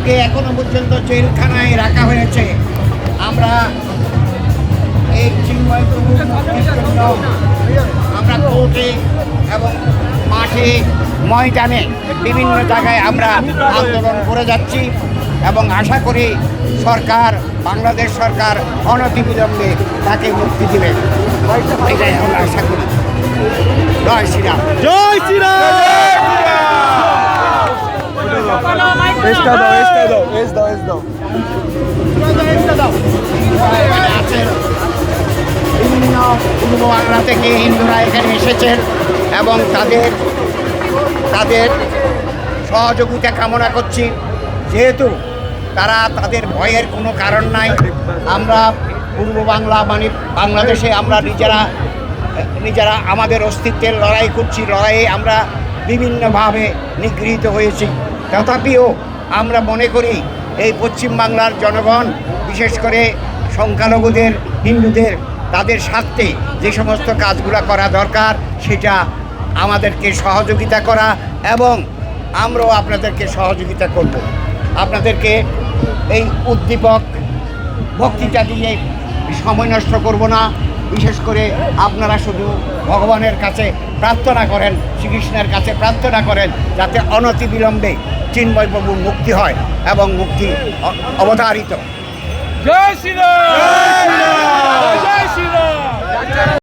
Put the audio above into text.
তাকে এখনো পর্যন্ত জেলখানায় রাখা হয়েছে। আমরা এই চিন্ময় প্রভুর মুক্তির জন্য আমরা কোর্টে এবং মাঠে ময়দানে বিভিন্ন জায়গায় আমরা আন্দোলন করে যাচ্ছি এবং আশা করি সরকার, বাংলাদেশ সরকার অনতিবিলম্বে তাকে মুক্তি দেবে, এটাই আমরা আশা করি। জয় শ্রীরাম। জয় শ্রীরাম। এখানে আছেন বিভিন্ন পূর্ব বাংলা থেকে হিন্দুরা এখানে এসেছেন এবং তাদের সহযোগিতা কামনা করছি। যেহেতু তাদের ভয়ের কোনো কারণ নাই। আমরা পূর্ব বাংলা মানে বাংলাদেশে আমরা নিজেরা আমাদের অস্তিত্বের লড়াই করছি। লড়াইয়ে আমরা বিভিন্নভাবে নিগৃহীত হয়েছি। তথাপিও আমরা মনে করি এই পশ্চিমবাংলার জনগণ, বিশেষ করে সংখ্যালঘুদের, হিন্দুদের, তাদের স্বার্থে যে সমস্ত কাজগুলো করা দরকার সেটা আমাদেরকে সহযোগিতা করা, এবং আমরাও আপনাদেরকে সহযোগিতা করব। আপনাদেরকে এই উদ্দীপক বক্তৃতা দিয়ে সময় নষ্ট করব না। বিশেষ করে আপনারা শুধু ভগবানের কাছে প্রার্থনা করেন, শ্রীকৃষ্ণের কাছে প্রার্থনা করেন যাতে অনতিবিলম্বে চিন্ময় প্রভুর মুক্তি হয় এবং মুক্তি অবধারিত। জয় শ্রীরাম। জয় শ্রীরাম।